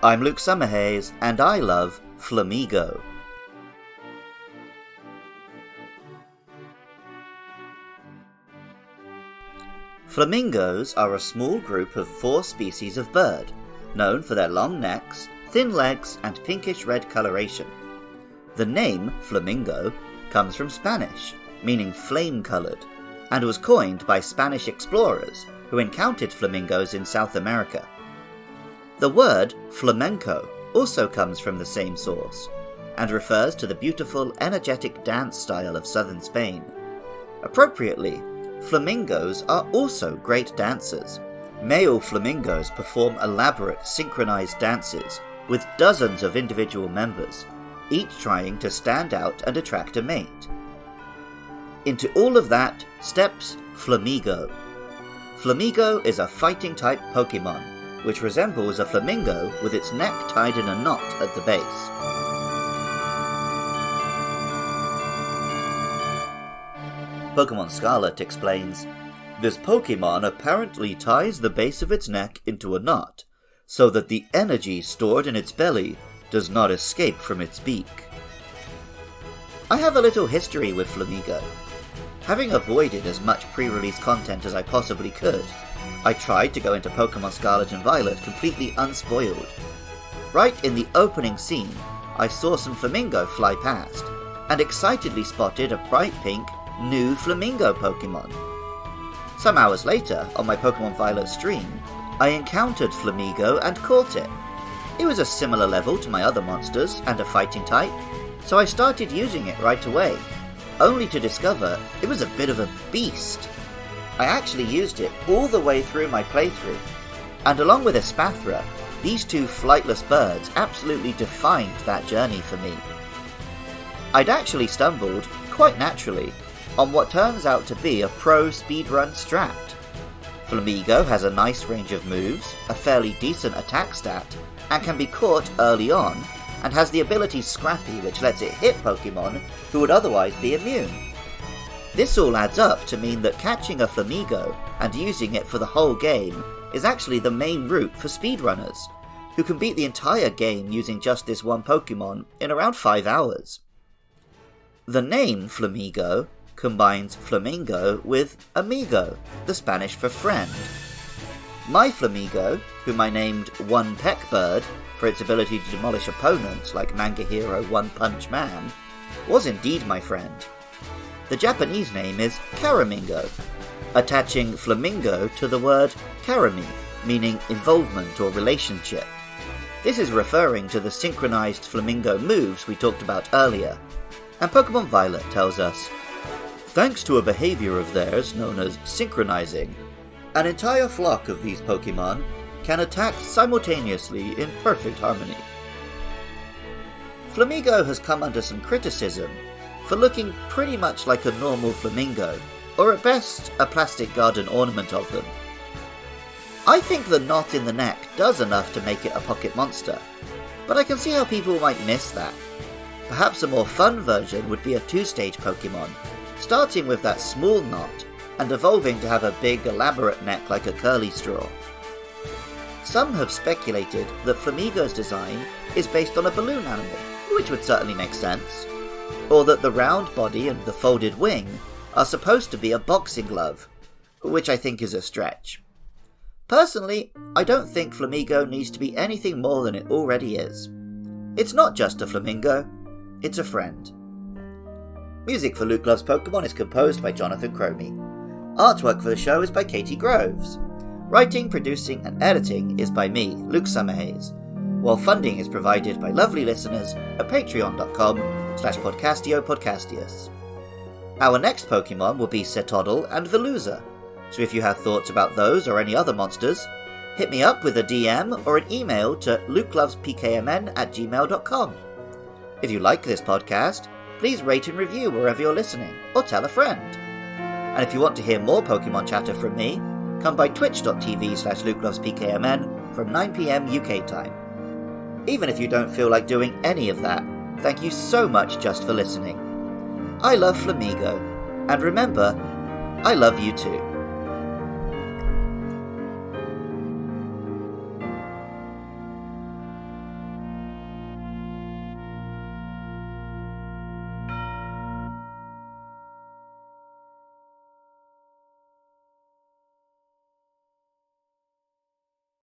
I'm Luke Summerhays, and I love Flamigo. Flamingos are a small group of 4 species of bird, known for their long necks, thin legs, and pinkish-red coloration. The name flamingo comes from Spanish, meaning flame-colored, and was coined by Spanish explorers who encountered flamingos in South America. The word flamenco also comes from the same source, and refers to the beautiful, energetic dance style of southern Spain. Appropriately, flamingos are also great dancers. Male flamingos perform elaborate, synchronized dances with dozens of individual members, each trying to stand out and attract a mate. Into all of that steps Flamigo. Flamigo is a fighting-type Pokemon, which resembles a flamingo with its neck tied in a knot at the base. Pokemon Scarlet explains, "This Pokemon apparently ties the base of its neck into a knot, so that the energy stored in its belly does not escape from its beak." I have a little history with Flamigo. Having avoided as much pre-release content as I possibly could, I tried to go into Pokemon Scarlet and Violet completely unspoiled. Right in the opening scene, I saw some Flamingo fly past, and excitedly spotted a bright pink, new Flamingo Pokemon. Some hours later, on my Pokemon Violet stream, I encountered Flamigo and caught it. It was a similar level to my other monsters, and a fighting type, so I started using it right away, only to discover it was a bit of a beast. I actually used it all the way through my playthrough, and along with Espathra, these 2 flightless birds absolutely defined that journey for me. I'd actually stumbled, quite naturally, on what turns out to be a pro speedrun strat. Flamigo has a nice range of moves, a fairly decent attack stat, and can be caught early on, and has the ability Scrappy, which lets it hit Pokemon who would otherwise be immune. This all adds up to mean that catching a Flamigo and using it for the whole game is actually the main route for speedrunners, who can beat the entire game using just this one Pokemon in around 5 hours. The name Flamigo combines flamingo with amigo, the Spanish for friend. My Flamigo, whom I named One Peck Bird for its ability to demolish opponents like manga hero One Punch Man, was indeed my friend. The Japanese name is Caramingo, attaching flamingo to the word karami, meaning involvement or relationship. This is referring to the synchronized flamingo moves we talked about earlier, and Pokemon Violet tells us, "Thanks to a behavior of theirs known as synchronizing, an entire flock of these Pokemon can attack simultaneously in perfect harmony." Flamigo has come under some criticism for looking pretty much like a normal flamingo, or at best a plastic garden ornament of them. I think the knot in the neck does enough to make it a pocket monster, but I can see how people might miss that. Perhaps a more fun version would be a 2-stage Pokemon, starting with that small knot and evolving to have a big elaborate neck like a curly straw. Some have speculated that Flamigo's design is based on a balloon animal, which would certainly make sense, or that the round body and the folded wing are supposed to be a boxing glove, which I think is a stretch. Personally, I don't think Flamigo needs to be anything more than it already is. It's not just a flamingo, it's a friend. Music for Luke Loves Pokemon is composed by Jonathan Cromie. Artwork for the show is by Katie Groves. Writing, producing, and editing is by me, Luke Summerhays, while funding is provided by lovely listeners at patreon.com/podcastiopodcastius. Our next Pokemon will be Cetoddle and Veluza, so if you have thoughts about those or any other monsters, hit me up with a DM or an email to lukelovespkmn@gmail.com. If you like this podcast, please rate and review wherever you're listening, or tell a friend. And if you want to hear more Pokemon chatter from me, come by twitch.tv/lukelovespkmn from 9 PM UK time. Even if you don't feel like doing any of that, thank you so much just for listening. I love Flamigo, and remember, I love you too.